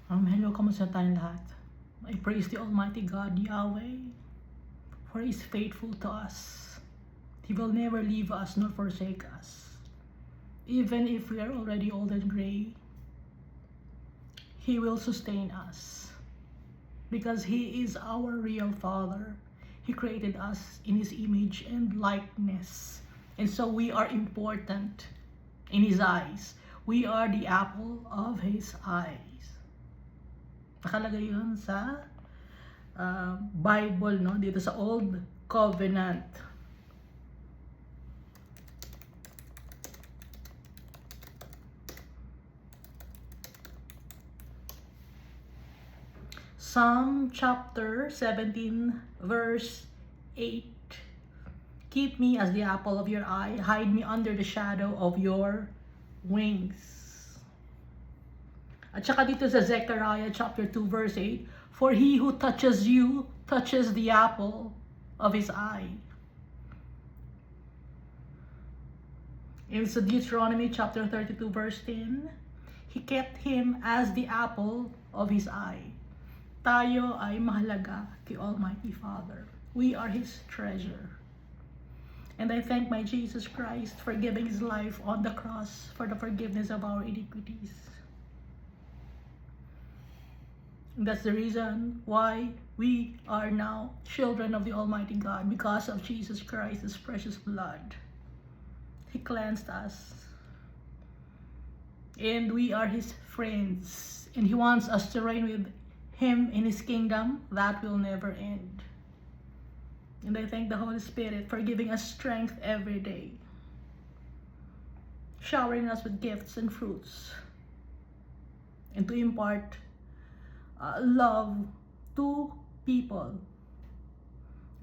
Hello, kamusta tayong lahat? I praise the Almighty God, Yahweh, for He is faithful to us. He will never leave us nor forsake us. Even if we are already old and gray, He will sustain us. Because He is our real Father. He created us in His image and likeness. And so we are important in His eyes. We are the apple of His eyes. Nakalagay yun sa Bible, no? Dito sa Old Covenant. Psalm chapter 17 verse 8. Keep me as the apple of your eye, hide me under the shadow of your wings. At saka dito sa Zechariah chapter 2 verse 8, for he who touches you touches the apple of his eye. In sa Deuteronomy chapter 32 verse 10, he kept him as the apple of his eye. Tayo ay mahalaga kay Almighty Father. We are His treasure. And I thank my Jesus Christ for giving His life on the cross for the forgiveness of our iniquities. That's the reason why we are now children of the Almighty God, because of Jesus Christ's precious blood. He cleansed us. And we are His friends. And He wants us to reign with Him in His kingdom that will never end. And I thank the Holy Spirit for giving us strength every day, showering us with gifts and fruits, and to impart love to people,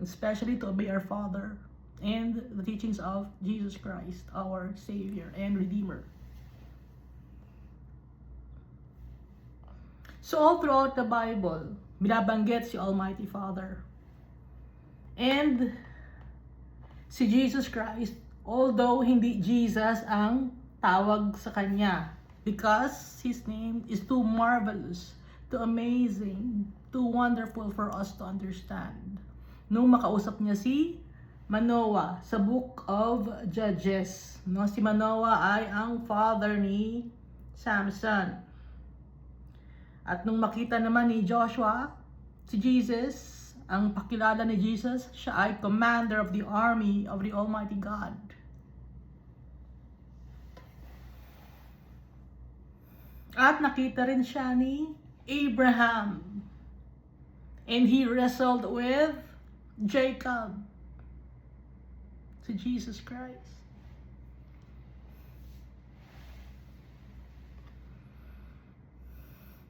especially to obey our Father and the teachings of Jesus Christ, our Savior and Redeemer. So all throughout the Bible, binabanggit si Almighty Father. And si Jesus Christ, although hindi Jesus ang tawag sa Kanya, because His name is too marvelous, too amazing, too wonderful for us to understand. Nung makausap niya si Manoah sa Book of Judges, no? Si Manoah ay ang father ni Samson. At nung makita naman ni Joshua si Jesus, ang pakilala ni Jesus, siya ay commander of the army of the Almighty God. At nakita rin siya ni Abraham. And he wrestled with Jacob. To Jesus Christ.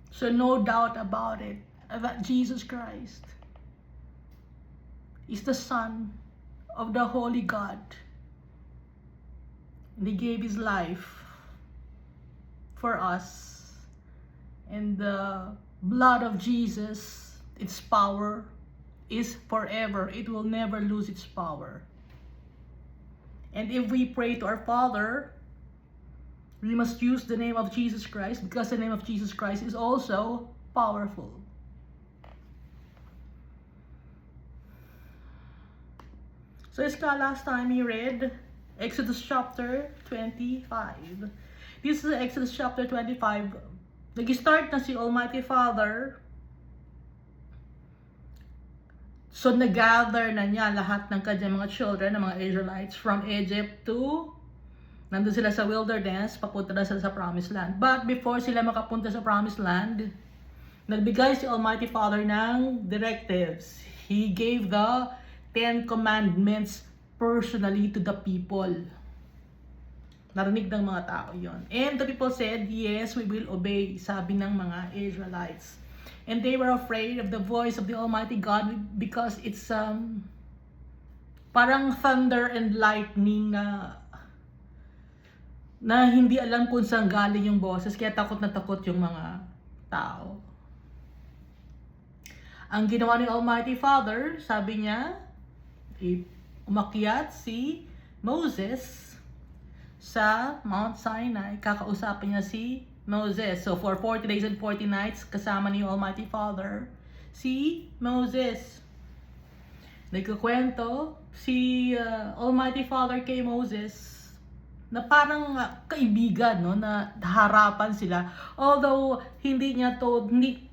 So no doubt about it that Jesus Christ is the Son of the Holy God. And He gave His life for us. And the blood of Jesus, its power is forever. It will never lose its power. And if we pray to our Father, we must use the name of Jesus Christ, because the name of Jesus Christ is also powerful. So it's last time we read Exodus chapter 25. This is Exodus chapter 25. Nag-start na si Almighty Father. So nag-gather na niya lahat ng kanyang mga children, ng mga Israelites from Egypt to, nandun sila sa wilderness, papunta na sila sa Promised Land. But before sila makapunta sa Promised Land, nagbigay si Almighty Father ng directives. He gave the 10 commandments personally to the people. Narinig ng mga tao yon. And the people said, yes, we will obey, sabi ng mga Israelites. And they were afraid of the voice of the Almighty God because it's parang thunder and lightning na hindi alam kung saan galing yung boses, kaya takot na takot yung mga tao. Ang ginawa ni Almighty Father, sabi niya, umakyat si Moses sa Mount Sinai, kakausapin niya si Moses. So for 40 days and 40 nights, kasama ni Almighty Father, si Moses. Nagkukwento si Almighty Father kay Moses na parang kaibigan, no, na harapan sila. Although hindi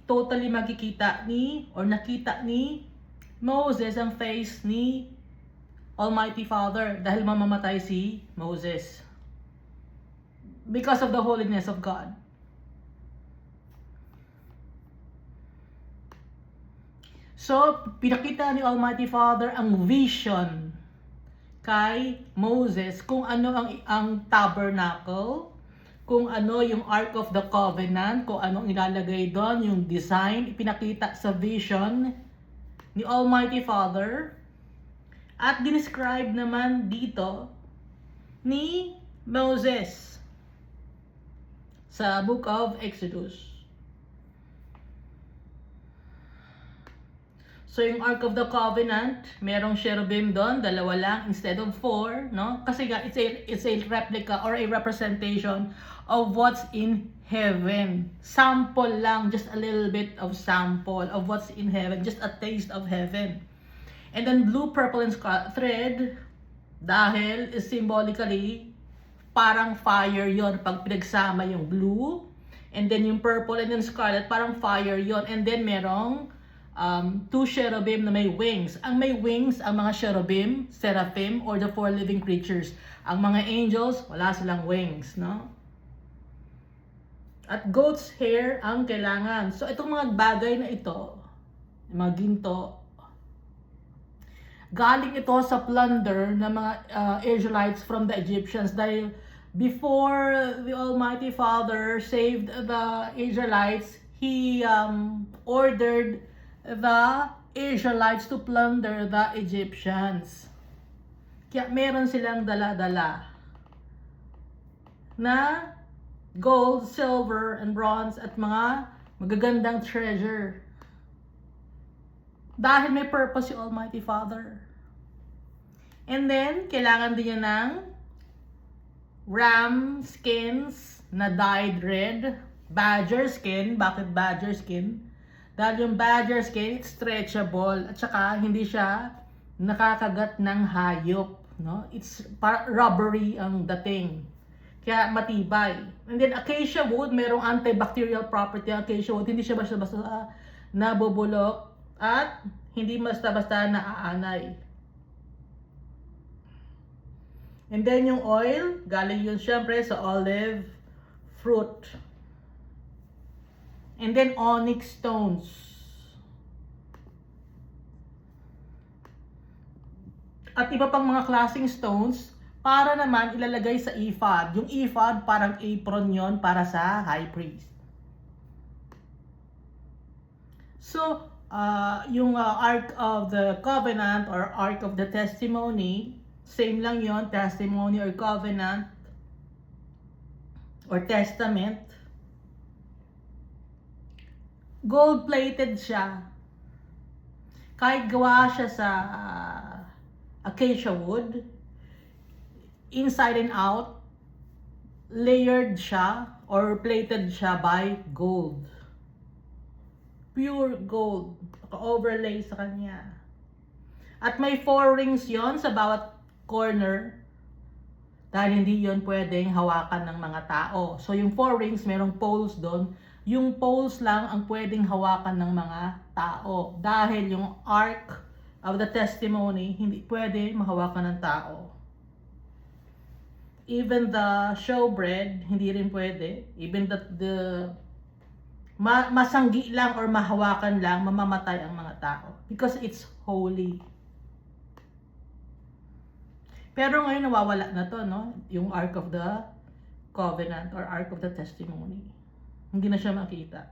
totally makikita or nakita ni Moses ang face ni Almighty Father dahil mamamatay si Moses because of the holiness of God. So, pinakita ni Almighty Father ang vision kay Moses kung ano ang tabernacle, kung ano yung Ark of the Covenant, kung anong ilalagay doon, yung design, ipinakita sa vision ni Almighty Father. At dinescribe naman dito ni Moses sa Book of Exodus. So yung Ark of the Covenant, merong cherubim doon, 2 lang instead of 4, no? Kasi nga it's a replica or a representation of what's in heaven. Sample lang, just a little bit of sample of what's in heaven, just a taste of heaven. And then blue, purple, and scarlet thread, dahil symbolically parang fire yon pag pinagsama yung blue, and then yung purple, and then scarlet, parang fire yon. And then merong 2 cherubim na may wings. Ang may wings, ang mga cherubim, seraphim, or the 4 living creatures. Ang mga angels, wala silang wings, no? At goat's hair ang kailangan. So itong mga bagay na ito, mga ginto, galing ito sa plunder ng mga Israelites from the Egyptians dahil before the Almighty Father saved the Israelites, He ordered the Israelites to plunder the Egyptians. Kaya meron silang dala-dala na gold, silver, and bronze at mga magagandang treasure. Dahil may purpose si Almighty Father. And then, kailangan din niya ng ram skins na dyed red. Badger skin. Bakit badger skin? Dahil yung badger skin, it's stretchable. At saka, hindi siya nakakagat ng hayop. No? It's rubbery ang dating. Kaya matibay. And then, acacia wood, merong antibacterial property ang acacia wood. Hindi siya basta-basta nabubulok. At hindi basta-basta naaanay. And then yung oil, galing yun syempre sa olive fruit. And then onyx stones. At iba pang mga klaseng stones para naman ilalagay sa ephod. Yung ephod parang apron yon para sa high priest. So, yung Ark of the Covenant or Ark of the Testimony, same lang yon, testimony or covenant or testament. Gold-plated siya. Kahit gawa siya sa acacia wood, inside and out, layered siya or plated siya by gold. Pure gold. Naka-overlay sa kanya. At may 4 rings yon sa bawat corner dahil hindi yon pwedeng hawakan ng mga tao. So yung 4 rings, merong poles doon. Yung poles lang ang pwedeng hawakan ng mga tao. Dahil yung Ark of the Testimony, hindi pwede mahawakan ng tao. Even the showbread, hindi rin pwede. Even the masanggi lang or mahawakan lang, mamamatay ang mga tao. Because it's holy. Pero ngayon nawawala na to, no? Yung Ark of the Covenant or Ark of the Testimony. Hindi na siya makita.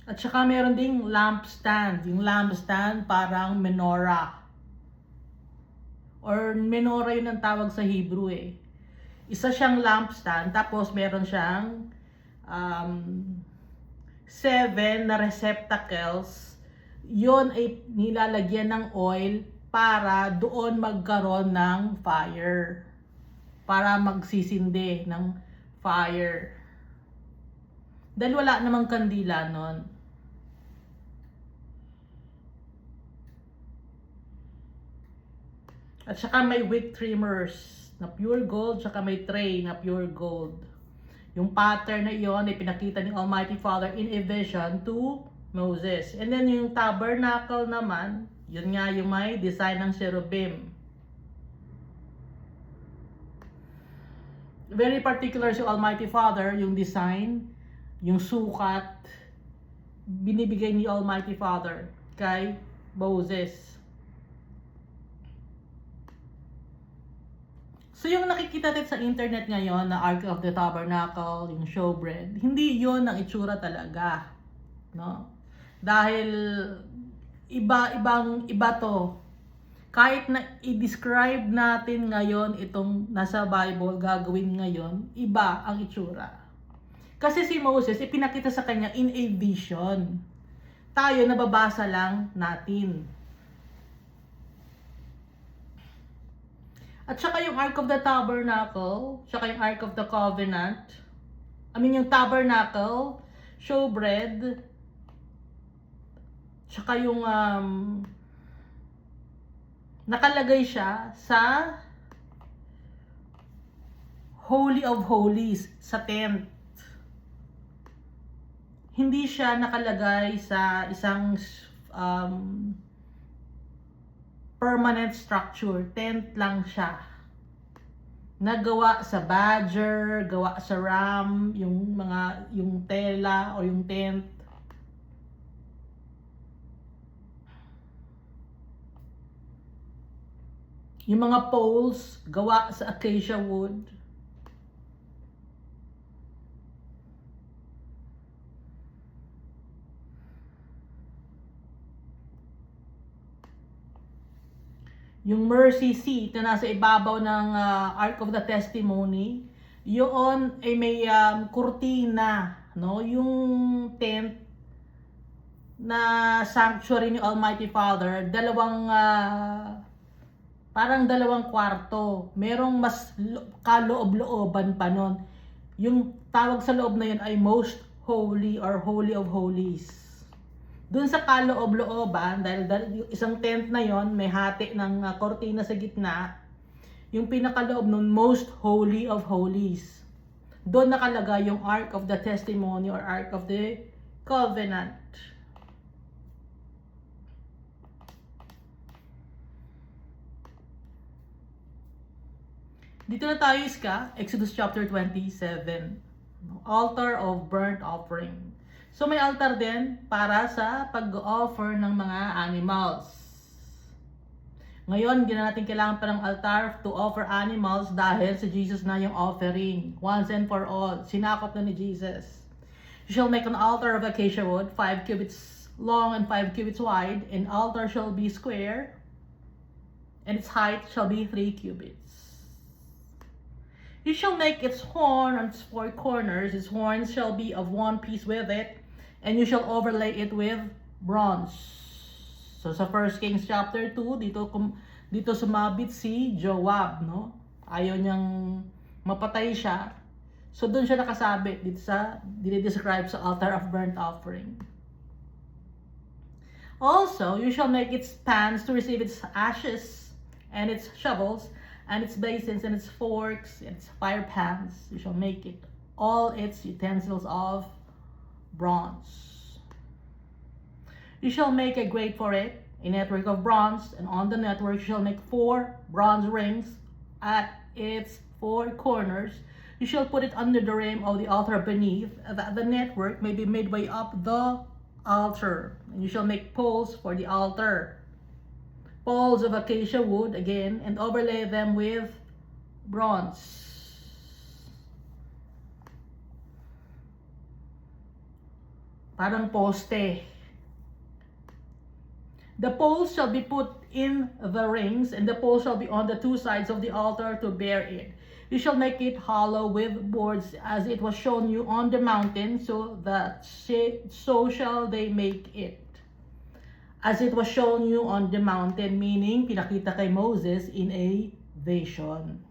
At saka meron ding lampstand. Yung lampstand parang menorah. Or menorah yun ang tawag sa Hebrew eh. Isa siyang lampstand, tapos meron siyang 7 na receptacles. yon ay nilalagyan ng oil para doon magkaroon ng fire. Para magsisindi ng fire. Dahil wala namang kandila nun. At saka may wick trimmers na pure gold, saka may tray na pure gold. Yung pattern na iyon ay pinakita ni Almighty Father in a vision to Moses. And then yung tabernacle naman, yun nga yung may design ng cherubim. Very particular si Almighty Father, yung design, yung sukat, binibigay ni Almighty Father kay Moses. So yung nakikita natin sa internet ngayon na Ark of the Tabernacle, yung showbread, hindi yon ang itsura talaga. No? Dahil iba to. Kahit na i-describe natin ngayon itong nasa Bible, gagawin ngayon, iba ang itsura. Kasi si Moses, ipinakita sa kanya in a vision. Tayo, nababasa lang natin. At saka yung Ark of the Tabernacle, saka yung Ark of the Covenant, yung Tabernacle, showbread, saka yung nakalagay siya sa Holy of Holies, sa tent. Hindi siya nakalagay sa isang permanent structure. Tent lang siya. Nagawa sa badger, gawa sa ram, yung tela o yung tent. Yung mga poles, gawa sa acacia wood. Yung mercy seat na nasa ibabaw ng Ark of the Testimony, yun ay may kurtina, no? Yung tent na sanctuary ni Almighty Father, parang dalawang kwarto. Merong mas kaloob-looban pa nun. Yung tawag sa loob na yun ay Most Holy or Holy of Holies. Doon sa kaloob-looban, dahil yung isang tent na yon may hati ng kortina sa gitna, yung pinakaloob nun, Most Holy of Holies. Doon nakalagay yung Ark of the Testimony or Ark of the Covenant. Dito na tayo, Iska, Exodus chapter 27. Altar of burnt offering. So may altar din para sa pag-offer ng mga animals. Ngayon, hindi na natin kailangan pa ng altar to offer animals dahil si Jesus na yung offering. Once and for all. Sinakop na ni Jesus. You shall make an altar of acacia wood, 5 cubits long and 5 cubits wide. An altar shall be square, and its height shall be 3 cubits. You shall make its horn on its 4 corners. Its horns shall be of one piece with it, and you shall overlay it with bronze. So sa 1 Kings chapter 2, dito sumabit si Joab, no? Ayaw niyang mapatay siya. So doon siya nakasabit dito sa dinidescribe sa altar of burnt offering. Also, you shall make its pans to receive its ashes, and its shovels, and its basins, and its forks, and its fire pans. You shall make it all its utensils of bronze. You shall make a grate for it, a network of bronze, and on the network you shall make 4 bronze rings at its 4 corners. You shall put it under the rim of the altar beneath, that the network may be midway up the altar. And you shall make poles for the altar, poles of acacia wood again, and overlay them with bronze. Parang poste. The poles shall be put in the rings, and the poles shall be on the 2 sides of the altar to bear it. You shall make it hollow with boards, as it was shown you on the mountain, so shall they make it. as it was shown you on the mountain, meaning pinakita kay Moses in a vision.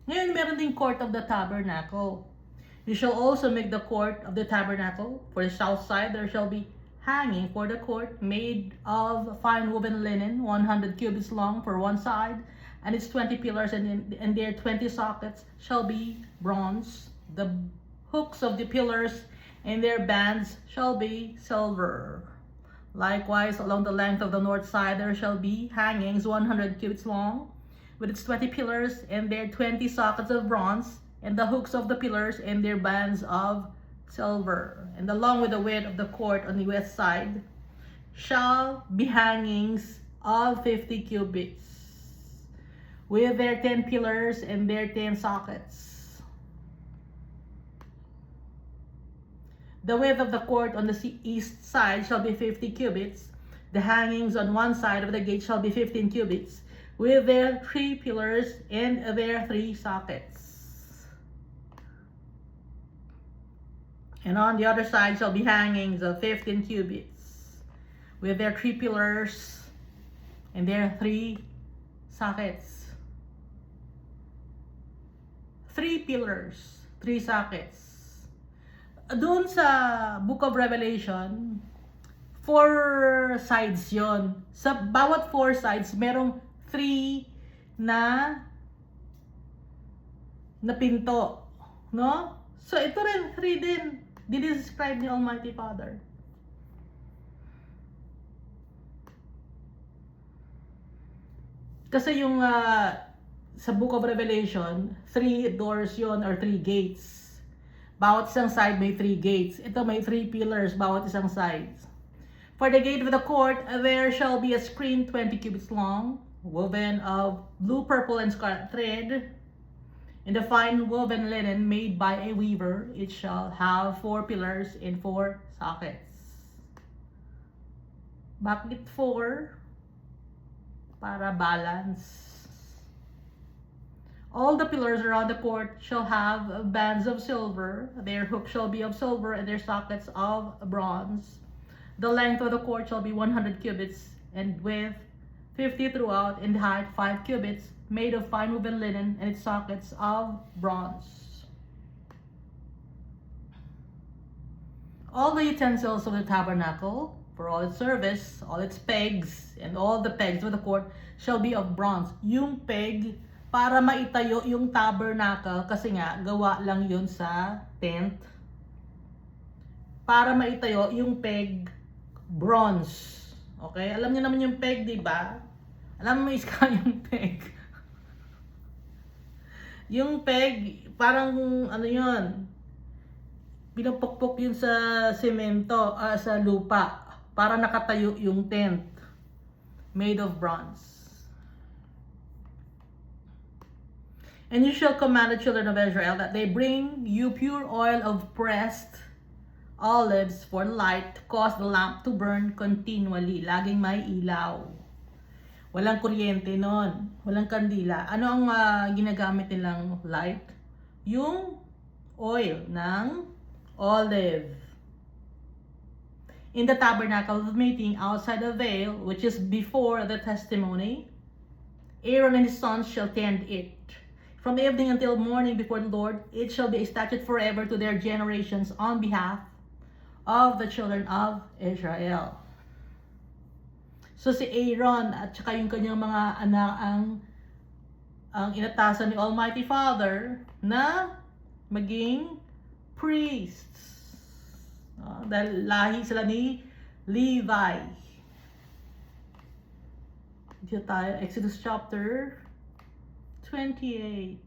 Ngayon, meron ding court of the tabernacle. You shall also make the court of the tabernacle. For the south side there shall be hanging for the court made of fine woven linen, 100 cubits long for one side, and its 20 pillars, and their 20 sockets shall be bronze. The hooks of the pillars and their bands shall be silver. Likewise, along the length of the north side there shall be hangings 100 cubits long, with its 20 pillars and their 20 sockets of bronze, and the hooks of the pillars and their bands of silver. And along with the width of the court on the west side shall be hangings of 50 cubits, with their 10 pillars and their 10 sockets. The width of the court on the east side shall be 50 cubits. The hangings on one side of the gate shall be 15 cubits, with their 3 pillars and their 3 sockets. And on the other side shall be hangings of 15 cubits, with their 3 pillars and their 3 sockets. 3 pillars, 3 sockets. Doon sa Book of Revelation, 4 sides yon. Sa bawat 4 sides, merong 3 na pinto, no? So ito rin 3 din. Dinidescribe ni Almighty Father. Kasi yung sa Book of Revelation, 3 doors yon or 3 gates. Bawat isang side may 3 gates. Ito may 3 pillars bawat isang side. For the gate of the court, there shall be a screen 20 cubits long, woven of blue, purple, and scarlet thread, in the fine woven linen made by a weaver. It shall have 4 pillars and 4 sockets. Bakit 4? Para balance. All the pillars around the court shall have bands of silver. Their hooks shall be of silver and their sockets of bronze. The length of the court shall be 100 cubits, and width 50 throughout, and height 5 cubits, made of fine woven linen, and its sockets of bronze. All the utensils of the tabernacle, for all its service, all its pegs, and all the pegs of the court shall be of bronze. Yung peg, para maitayo yung tabernacle, kasi nga, gawa lang yun sa tent. Para maitayo yung peg, bronze. Okay? Alam niyo naman yung peg, di ba? Alam mo iska yung peg. Yung peg, parang ano yun, pinupukpok yun sa semento, sa lupa, para nakatayo yung tent, made of bronze. And you shall command the children of Israel that they bring you pure oil of pressed olives for light, to cause the lamp to burn continually. Laging may ilaw. Walang kuryente nun. Walang kandila. Ano ang ginagamit nilang light? Yung oil ng olive. In the tabernacle of meeting, outside the veil, which is before the testimony, Aaron and his sons shall tend it. From evening until morning before the Lord, it shall be a statute forever to their generations on behalf of the children of Israel. So si Aaron at saka yung kanyang mga anak ang inatasan ni Almighty Father na maging priests. Dahil lahi sila ni Levi. Dito tayo, Exodus chapter 28.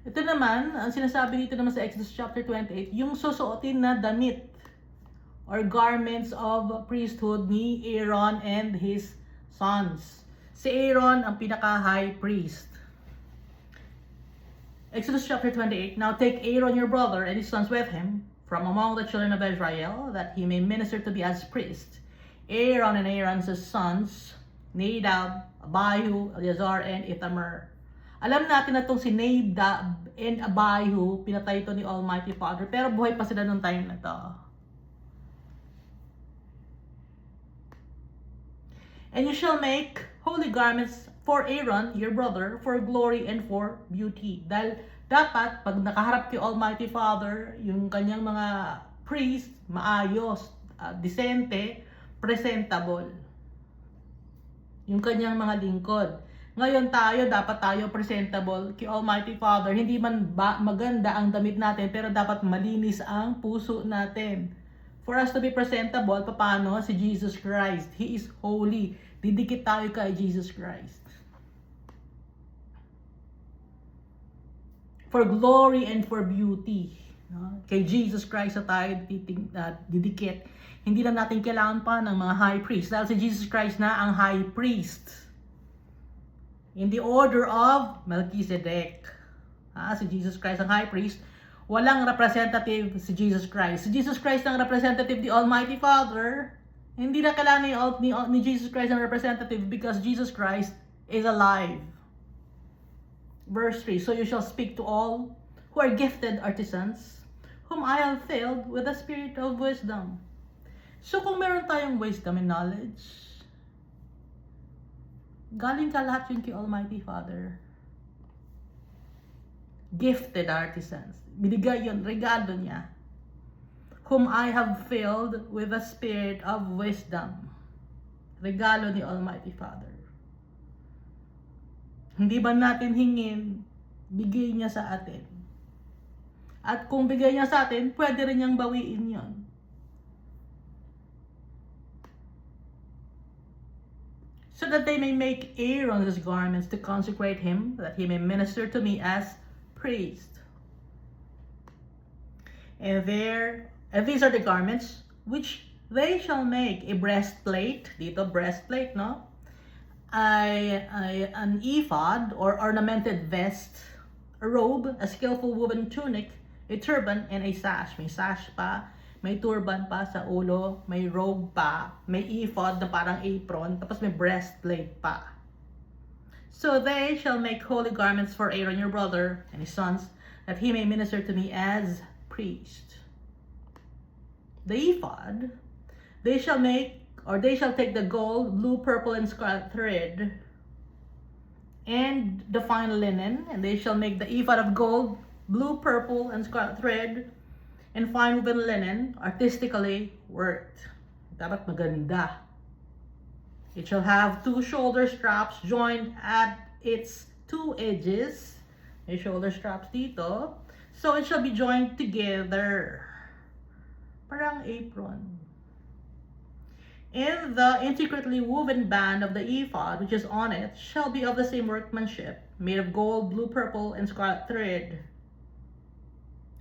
Ito naman, ang sinasabi dito naman sa Exodus chapter 28, yung susuotin na damit or garments of priesthood ni Aaron and his sons. Si Aaron ang pinaka-high priest. Exodus chapter 28, now take Aaron your brother and his sons with him from among the children of Israel, that he may minister to me as priest. Aaron and Aaron's sons, Nadab, Abihu, Eleazar, and Ithamar. Alam natin na itong si Nadab and Abihu, pinatay ito ni Almighty Father, pero buhay pa sila nung time na to. And you shall make holy garments for Aaron, your brother, for glory and for beauty. Dahil dapat, pag nakaharap kay Almighty Father, yung kanyang mga priest, maayos, decente, presentable. Yung kanyang mga lingkod. Ngayon dapat tayo presentable kay Almighty Father. Hindi man maganda ang damit natin, pero dapat malinis ang puso natin. For us to be presentable, paano? Si Jesus Christ. He is holy. Didikit tayo kay Jesus Christ. For glory and for beauty. No? Kay Jesus Christ na tayo didikit. Hindi na natin kailangan pa ng mga high priest. Dahil si Jesus Christ na ang high priest. In the order of Melchizedek. Si Jesus Christ ang high priest. Walang representative si Jesus Christ. Si Jesus Christ ang representative ni Almighty Father. Hindi na kailangan ni Jesus Christ ang representative because Jesus Christ is alive. Verse 3, so you shall speak to all who are gifted artisans, whom I have filled with the spirit of wisdom. So kung meron tayong wisdom and knowledge, galing ka lahat yun kay Almighty Father. Gifted artisans. Binigay yun, regalo niya. Whom I have filled with the spirit of wisdom. Regalo ni Almighty Father. Hindi ba natin hingin, bigay niya sa atin. At kung bigay niya sa atin, pwede rin niyang bawiin yon. So that they may make Aaron his garments to consecrate him, that he may minister to me as priest. And these are the garments which they shall make a breastplate. Dito, breastplate, no? An ephod or ornamented vest, a robe, a skillful woven tunic, a turban, and a sash. May sash pa, may turban pa sa ulo, may robe pa, may ephod na parang apron, tapos may breastplate pa. So they shall make holy garments for Aaron your brother and his sons, that he may minister to me as priest. The ephod, they shall take the gold, blue, purple, and scarlet thread, and the fine linen, and they shall make the ephod of gold, blue, purple, and scarlet thread, and fine woven linen, artistically worked. Dapat maganda. It shall have 2 shoulder straps joined at its 2 edges. May shoulder straps dito. So it shall be joined together. Parang apron. And the intricately woven band of the ephod, which is on it, shall be of the same workmanship, made of gold, blue, purple, and scarlet thread,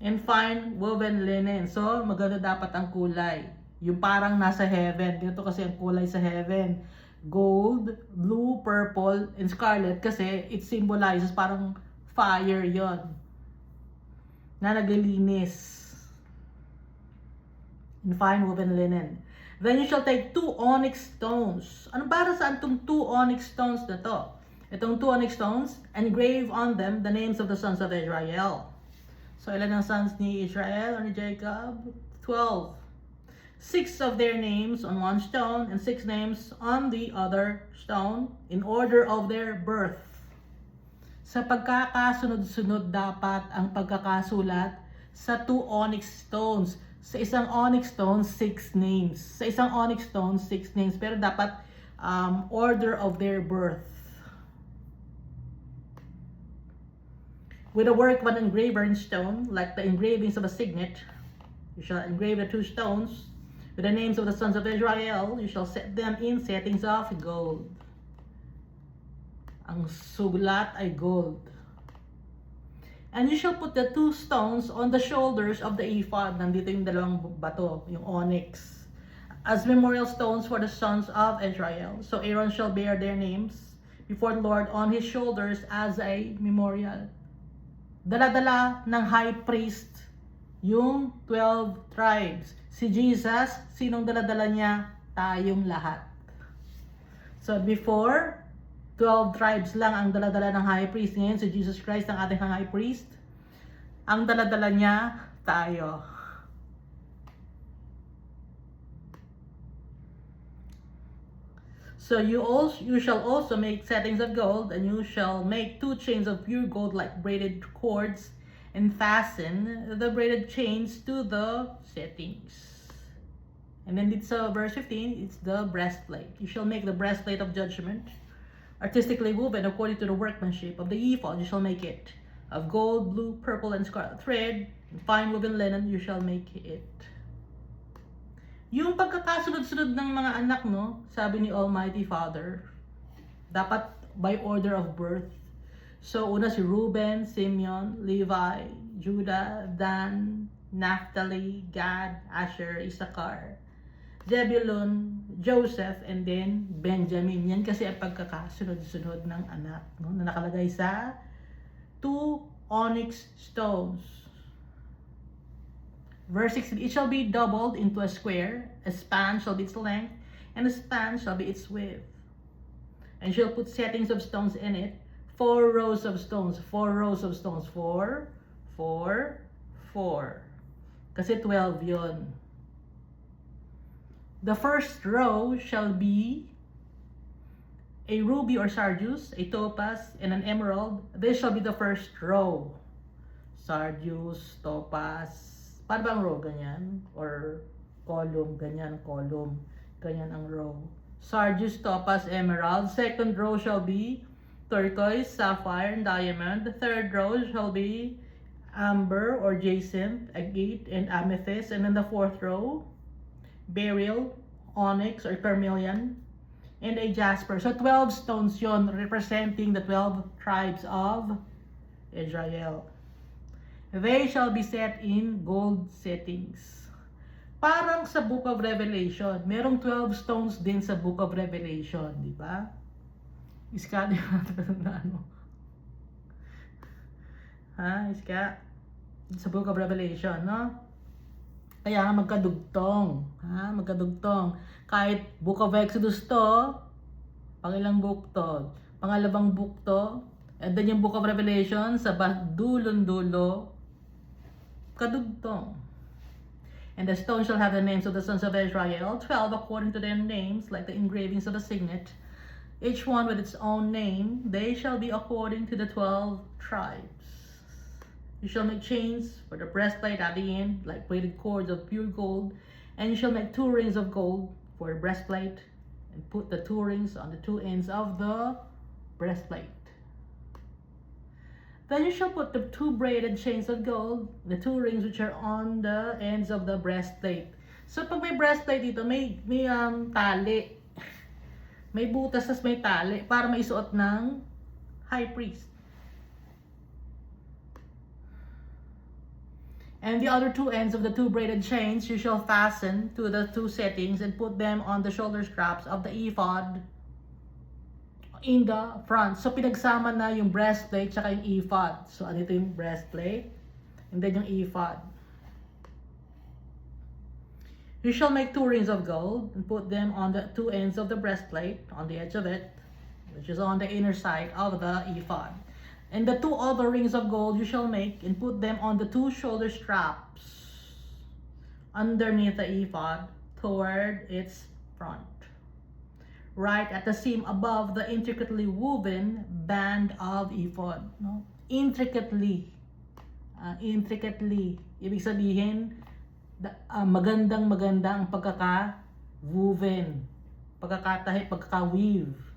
and fine woven linen. So, maganda dapat ang kulay. Yung parang nasa heaven. Dito kasi ang kulay sa heaven. Gold, blue, purple, and scarlet kasi it symbolizes parang fire yon na naglilinis. In fine woven linen. Then you shall take 2 onyx stones. Ano para saan itong 2 onyx stones na to? Itong 2 onyx stones, engrave on them the names of the sons of Israel. So ilan ang sons ni Israel or ni Jacob? 12. 6 of their names on one stone and 6 names on the other stone in order of their birth. Sa pagkakasunod-sunod dapat ang pagkakasulat sa 2 onyx stones. Sa isang onyx stone, 6 names. Sa isang onyx stone, 6 names. Pero dapat order of their birth. With the work of an engraver in stone, like the engravings of a signet, you shall engrave the 2 stones. With the names of the sons of Israel, you shall set them in settings of gold. Ang sulat ay gold. And you shall put the 2 stones on the shoulders of the ephod. Nandito yung dalawang bato, yung onyx. As memorial stones for the sons of Israel. So Aaron shall bear their names before the Lord on his shoulders as a memorial. Dala-dala ng high priest yung 12 tribes. Si Jesus, sinong dala-dala niya? Tayong lahat. So before 12 tribes lang ang daladala ng high priest. Ngayon si Jesus Christ ang ating high priest. Ang daladala niya, tayo. So you shall also make settings of gold, and you shall make 2 chains of pure gold like braided cords, and fasten the braided chains to the settings. And then it's verse 15, it's the breastplate. You shall make the breastplate of judgment, artistically woven according to the workmanship of the ephod. You shall make it of gold, blue, purple, and scarlet thread, and fine woven linen. You shall make it. Yung pagkakasunod-sunod ng mga anak, no, sabi ni Almighty Father, dapat by order of birth. So, una si Reuben, Simeon, Levi, Judah, Dan, Naphtali, Gad, Asher, Issachar, Zebulun, Joseph, and then Benjamin. Yan kasi ang pagkakasunod-sunod ng anak, no, na nakalagay sa 2 onyx stones. Verse 16, it shall be doubled into a square, a span shall be its length, and a span shall be its width. And shall put settings of stones in it, 4 rows of stones, 4 rows of stones, 4, 4, 4. Kasi 12 yon. The first row shall be a ruby or sardius, a topaz, and an emerald. This shall be the first row. Sardius, topaz. Paano ba ang row? Ganyan? Or column? Ganyan, column. Ganyan ang row. Sardius, topaz, emerald. Second row shall be turquoise, sapphire, and diamond. The third row shall be amber or jacinth, agate, and amethyst. And then the fourth row, beryl, onyx or carnelian, and a jasper. So 12 stones yon, representing the 12 tribes of Israel. They shall be set in gold settings. Parang sa Book of Revelation, merong 12 stones din sa Book of Revelation, di ba? Iska, di ba? Ano? Ha? Iska? Sa Book of Revelation, no? Kaya nga magkadugtong. Ha? Magkadugtong. Kahit Book of Exodus to, pangilang book to? Pangalawang book to. And then yung Book of Revelation, sa dulon-dulo, kadugtong. And the stone shall have the names of the sons of Israel, 12 according to their names, like the engravings of a signet, each one with its own name. They shall be according to the 12 tribes. You shall make chains for the breastplate at the end, like braided cords of pure gold. And you shall make 2 rings of gold for a breastplate, and put the 2 rings on the 2 ends of the breastplate. Then you shall put the 2 braided chains of gold, the 2 rings which are on the ends of the breastplate. So pag may breastplate dito, may tali. May butas, tas may tali para maisuot ng high priest. And the other 2 ends of the 2 braided chains you shall fasten to the 2 settings and put them on the shoulder straps of the ephod in the front. So pinagsama na yung breastplate tsaka yung ephod. So ano ito yung breastplate and then yung ephod. You shall make 2 rings of gold and put them on the 2 ends of the breastplate, on the edge of it, which is on the inner side of the ephod. And the 2 other rings of gold you shall make and put them on the 2 shoulder straps underneath the ephod toward its front, right at the seam above the intricately woven band of ephod. No? Intricately. Intricately. Ibig sabihin, magandang-maganda ang pagkaka-woven. Pagkakatahi, pagkaka-weave.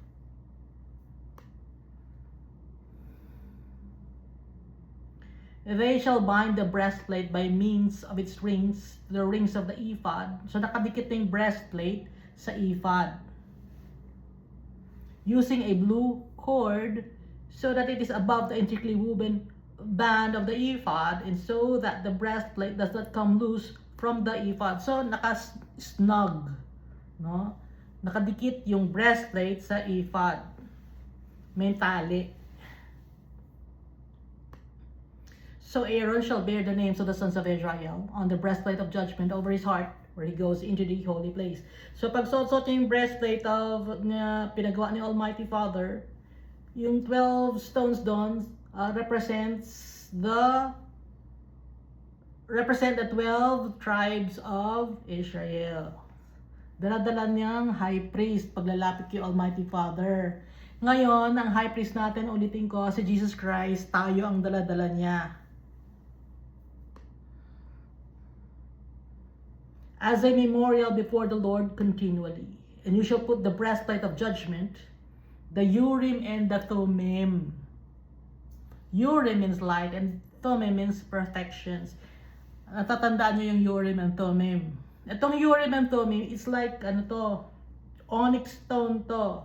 They shall bind the breastplate by means of its rings, the rings of the ephod. So nakadikit na yung breastplate sa ephod, using a blue cord so that it is above the intricately woven band of the ephod, and so that the breastplate does not come loose from the ephod. So naka-snug, no? Nakadikit yung breastplate sa ephod. May tali. So Aaron shall bear the names of the sons of Israel on the breastplate of judgment over his heart, where he goes into the holy place. So pag suot yung breastplate of na pinagawa ni Almighty Father, Yung 12 stones doon represent the 12 tribes of Israel. Dala-dala niyang high priest paglalapit kay Almighty Father. Ngayon, ang high priest natin, ulitin ko, si Jesus Christ, tayo ang dala-dala niya. As a memorial before the Lord continually. And you shall put the breastplate of judgment, the Urim and the Thummim. Urim means light and Thummim means perfections. Natatandaan nyo yung Urim and Thummim. Itong Urim and Thummim, it's like, onyx stone to.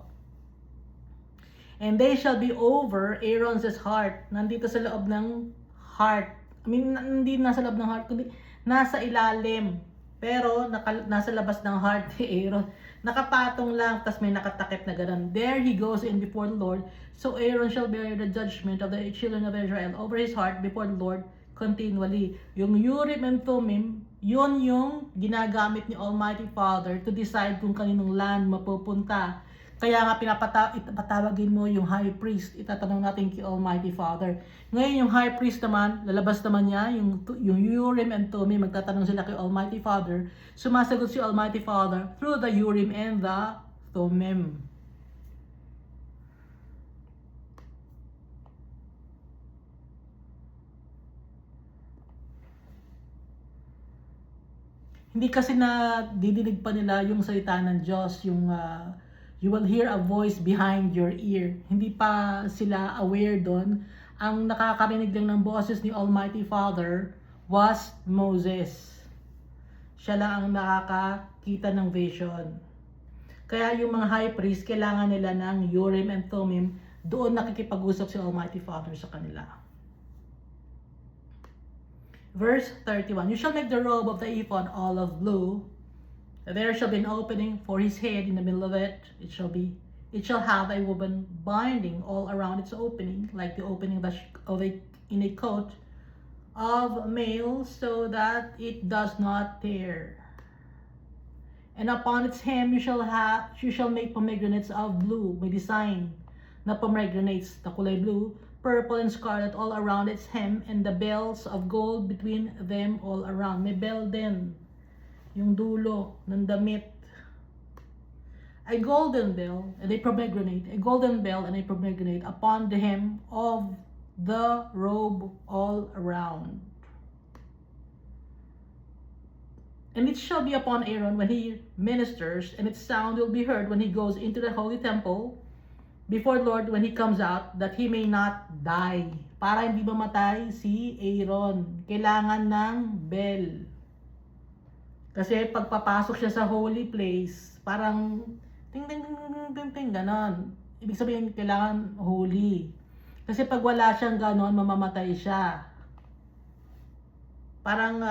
And they shall be over Aaron's heart. Nandito sa loob ng heart. Hindi nasa loob ng heart, kundi nasa ilalim. Pero nasa labas ng heart ni Aaron. Nakapatong lang, tas may nakatakip na ganun. There he goes in before the Lord. So Aaron shall bear the judgment of the children of Israel over his heart before the Lord continually. Yung Urim and Thummim, yun yung ginagamit ni Almighty Father to decide kung kaninong land mapupunta. Kaya nga pinapatawagin mo yung high priest, itatanong natin kay Almighty Father. Ngayon yung high priest naman, lalabas naman niya, yung Urim and Thummim, magtatanong sila kay Almighty Father. Sumasagot si Almighty Father through the Urim and the Thummim. Hindi kasi na didinig pa nila yung salita ng Diyos, yung you will hear a voice behind your ear. Hindi pa sila aware doon. Ang nakakarinig lang ng boses ni Almighty Father was Moses. Siya lang ang nakakakita ng vision. Kaya yung mga high priest, kailangan nila ng Urim and Thummim, doon nakikipag-usap si Almighty Father sa kanila. Verse 31, you shall make the robe of the ephod olive blue. There shall be an opening for his head in the middle of it. It shall have a woven binding all around its opening, like the opening in a coat of mail, so that it does not tear. And upon its hem you shall make pomegranates of blue, may design na pomegranates na kulay blue, purple and scarlet all around its hem, and the bells of gold between them all around. May bell din, yung dulo ng damit. A golden bell and a pomegranate upon the hem of the robe all around. And it shall be upon Aaron when he ministers, and its sound will be heard when he goes into the holy temple before the Lord when he comes out, that he may not die. Para hindi mamatay si Aaron, kailangan ng bell. Kasi pagpapasok siya sa holy place, parang ting ting ting ting ting ganon. Ibig sabihin kailangan holy. Kasi pag wala siyang ganon, mamamatay siya. Parang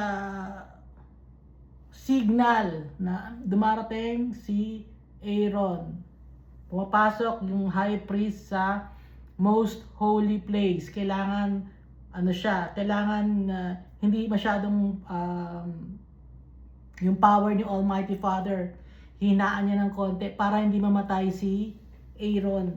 signal na dumarating si Aaron. Pumapasok yung high priest sa most holy place. Kailangan kailangan hindi masyadong yung power ni Almighty Father, hinaan niya ng konti para hindi mamatay si Aaron.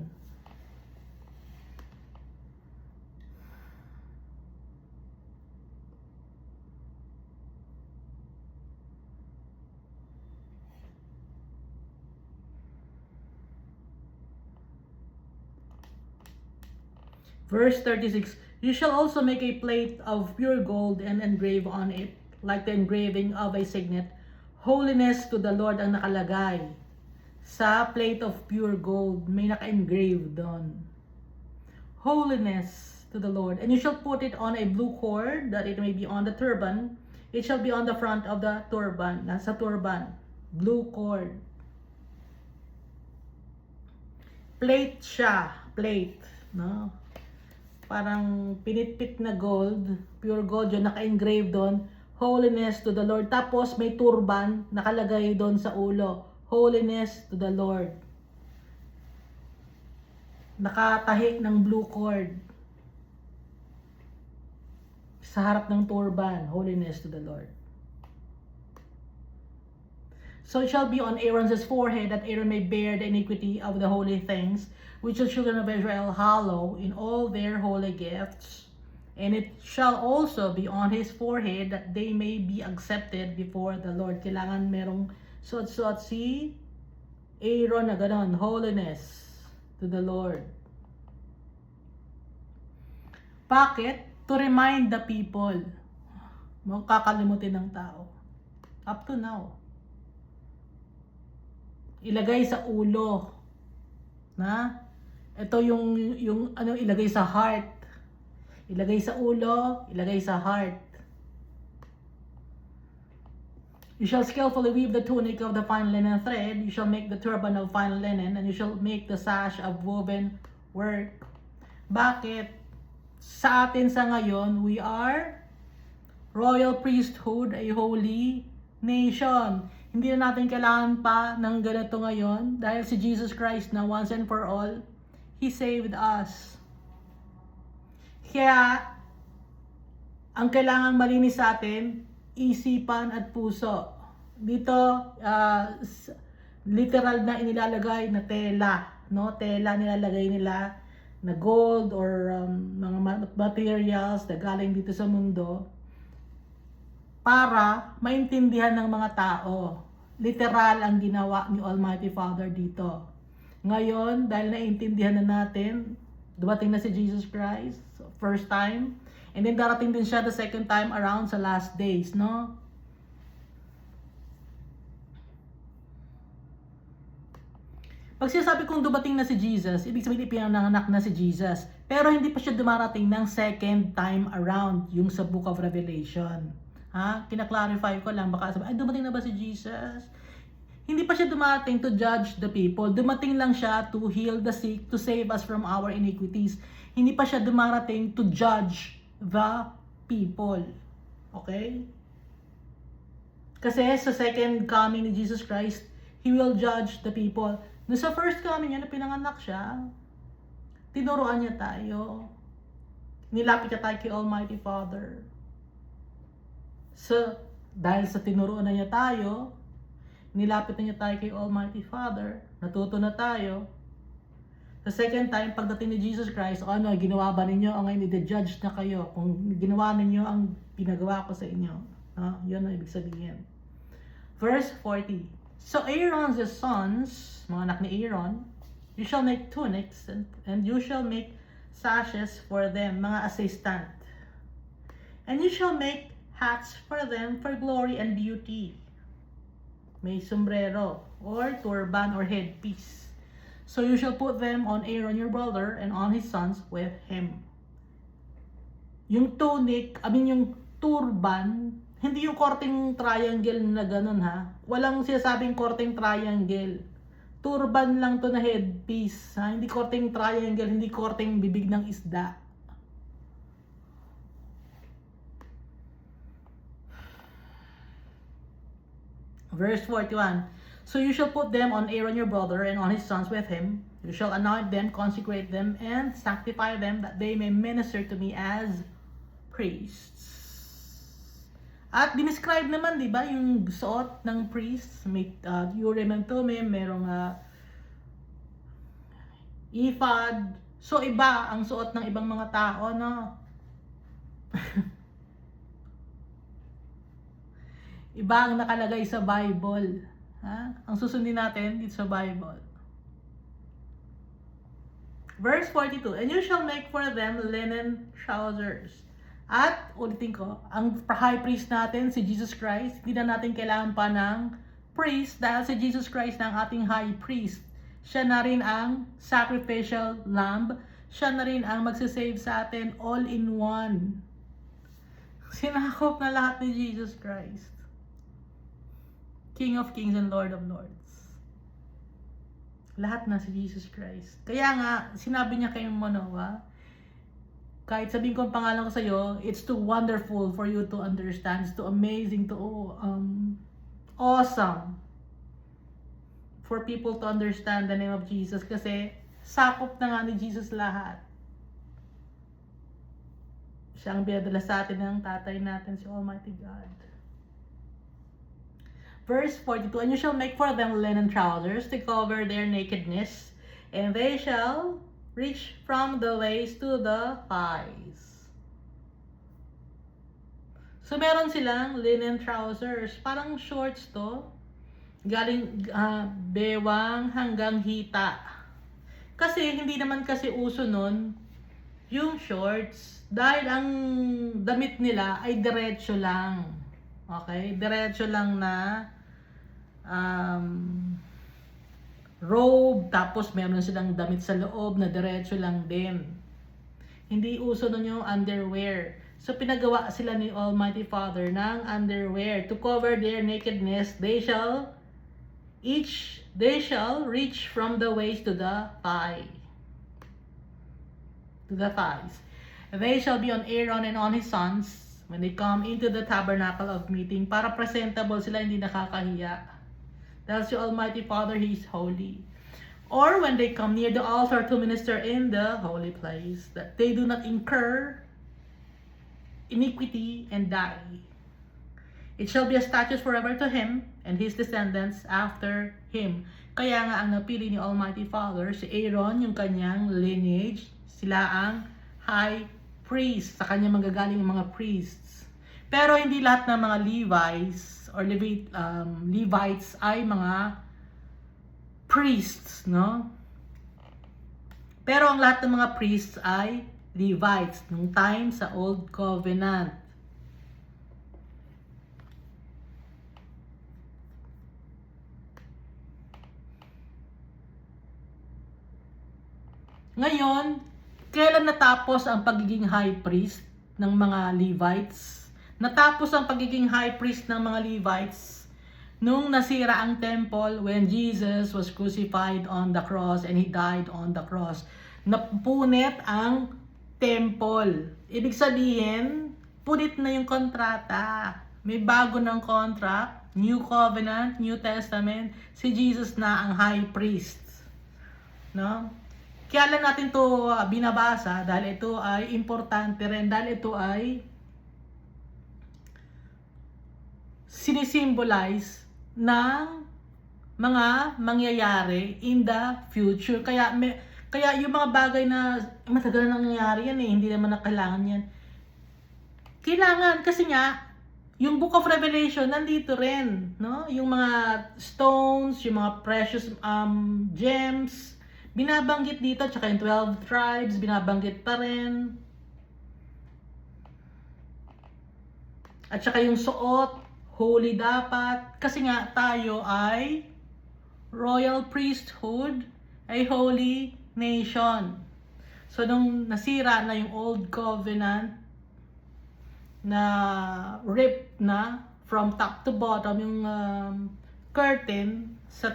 Verse 36, you shall also make a plate of pure gold and engrave on it, like the engraving of a signet, holiness to the Lord ang nakalagay. Sa plate of pure gold, may naka-engrave doon. Holiness to the Lord. And you shall put it on a blue cord, that it may be on the turban. It shall be on the front of the turban. Nasa turban. Blue cord. Plate siya. Plate. No? Parang pinitpit na gold. Pure gold yun. Naka-engrave doon. Holiness to the Lord. Tapos may turban nakalagay doon sa ulo. Holiness to the Lord. Nakatahi ng blue cord. Sa harap ng turban. Holiness to the Lord. So it shall be on Aaron's forehead, that Aaron may bear the iniquity of the holy things, which the children of Israel hallow in all their holy gifts. And it shall also be on his forehead, that they may be accepted before the Lord. Kailangan merong suot-suot si Aaron na ganon, holiness to the Lord. Bakit? To remind the people. Makakalimutin ng tao. Up to now. Ilagay sa ulo. Na? Ito yung ano, ilagay sa heart. Ilagay sa ulo, ilagay sa heart. You shall skillfully weave the tunic of the fine linen thread. You shall make the turban of fine linen, and you shall make the sash of woven work. Bakit? Sa atin sa ngayon, we are royal priesthood, a holy nation. Hindi na natin kailangan pa ng ganito ngayon dahil si Jesus Christ na once and for all, He saved us. Kaya, ang kailangan malinis sa atin, isipan at puso. Dito, literal na inilalagay na tela, no? Tela nilalagay nila na gold or mga materials na galing dito sa mundo para maintindihan ng mga tao. Literal ang ginawa ni Almighty Father dito. Ngayon, dahil naintindihan na natin, dumating na si Jesus Christ, first time, and then darating din siya the second time around sa last days, no? Pag sinasabi kong dumating na si Jesus, ibig sabihin ipinanganak na si Jesus. Pero hindi pa siya dumarating ng second time around, yung sa Book of Revelation. Ha? Kina-clarify ko lang, baka sabi, ay dumating na ba si Jesus? Hindi pa siya dumating to judge the people. Dumating lang siya to heal the sick, to save us from our iniquities. Hindi pa siya dumarating to judge the people. Okay? Kasi sa second coming ni Jesus Christ, He will judge the people. No, sa first coming niya, na pinanganak siya, tinuruan niya tayo. Nilapit niya tayo kay Almighty Father. So, dahil sa tinuruan na niya tayo, nilapit na niya tayo kay Almighty Father, natuto na tayo. Sa second time, pagdating ni Jesus Christ, ano, ginawa ba ninyo? O ngayon, i-judge na kayo kung ginawa ninyo ang pinagawa ko sa inyo. Yun ang ibig sabihin. Verse 40. So Aaron's sons, mga anak ni Aaron, you shall make tunics and you shall make sashes for them, mga assistant. And you shall make hats for them for glory and beauty. May sombrero or turban or headpiece. So you shall put them on Aaron your brother and on his sons with him. Yung tunic, yung turban, hindi yung korteng triangle na ganun ha. Walang sinasabing korteng triangle. Turban lang to na headpiece ha. Hindi korteng triangle, hindi korteng bibig ng isda. Verse 41. So you shall put them on Aaron your brother and on his sons with him. You shall anoint them, consecrate them, and sanctify them, that they may minister to me as priests. At dinescribe naman, di ba, yung suot ng priest. May Urim and Thummim, merong ephod. So iba ang suot ng ibang mga tao, no? Iba ang nakalagay sa Bible. Ha? Ang susundin natin dito sa Bible. Verse 42, and you shall make for them linen trousers. At, ulitin ko, ang high priest natin, si Jesus Christ, hindi na natin kailangan pa ng priest dahil si Jesus Christ na ang ating high priest. Siya na rin ang sacrificial lamb. Siya na rin ang magsisave sa atin all in one. Sinakop na lahat ni Jesus Christ. King of Kings and Lord of Lords. Lahat na si Jesus Christ. Kaya nga, sinabi niya kay Manoah, kahit sabihin ko ang pangalan ko sa iyo, it's too wonderful for you to understand. It's too amazing, too awesome for people to understand the name of Jesus. Kasi sakop na nga ni Jesus lahat. Siya ang binadala sa atin ng tatay natin, si Almighty God. Verse 42, and you shall make for them linen trousers to cover their nakedness, and they shall reach from the waist to the thighs. So meron silang linen trousers, parang shorts to, galing bewang hanggang hita. Kasi hindi naman kasi uso nun yung shorts, dahil ang damit nila ay diretso lang. Okay? Diretso lang na robe, tapos meron silang damit sa loob na diretso lang din. Hindi uso nun yung underwear. So pinagawa sila ni Almighty Father ng underwear to cover their nakedness. They shall reach from the waist to the thigh. To the thighs. They shall be on Aaron and on his sons when they come into the tabernacle of meeting, para presentable sila, hindi nakakahiya. That's the Almighty Father, He is holy. Or when they come near the altar to minister in the holy place, that they do not incur iniquity and die. It shall be a statute forever to him and his descendants after him. Kaya nga ang napili ni Almighty Father, si Aaron, yung kanyang lineage, sila ang high priest, sa kanya manggagaling yung mga priests. Pero hindi lahat ng mga Levites or Levites ay mga priests, no? Pero ang lahat ng mga priests ay Levites nung time sa Old Covenant. Ngayon, kailan natapos ang pagiging high priest ng mga Levites? Natapos ang pagiging high priest ng mga Levites nung nasira ang temple when Jesus was crucified on the cross and He died on the cross. Napunit ang temple. Ibig sabihin, punit na yung kontrata. May bago ng contract, New Covenant, New Testament, si Jesus na ang high priest. No? Kaya lang natin to binabasa dahil ito ay importante rin, dahil ito ay sinisimbolize ng mga mangyayari in the future. Kaya yung mga bagay na matagal na nangyayari yan hindi naman na kailangan yan. Kailangan kasi nga yung Book of Revelation nandito rin, no? Yung mga stones, yung mga precious gems, binabanggit dito, tsaka yung 12 tribes, binabanggit pa rin. At tsaka yung suot, holy dapat. Kasi nga tayo ay royal priesthood, ay holy nation. So nung nasira na yung Old Covenant, na ripped na from top to bottom yung curtain sa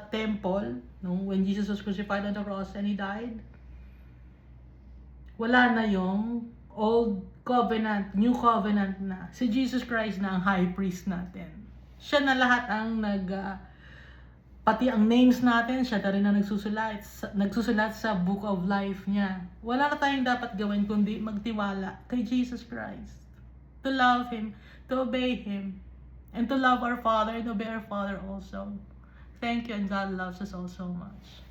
temple, when Jesus was crucified on the cross and He died, wala na yung Old Covenant, New Covenant na. Si Jesus Christ na ang high priest natin. Siya na lahat ang pati ang names natin, siya na rin ang nagsusulat sa Book of Life niya. Wala na tayong dapat gawin kundi magtiwala kay Jesus Christ. To love Him, to obey Him, and to love our Father and obey our Father also. Thank you, and God loves us all so much.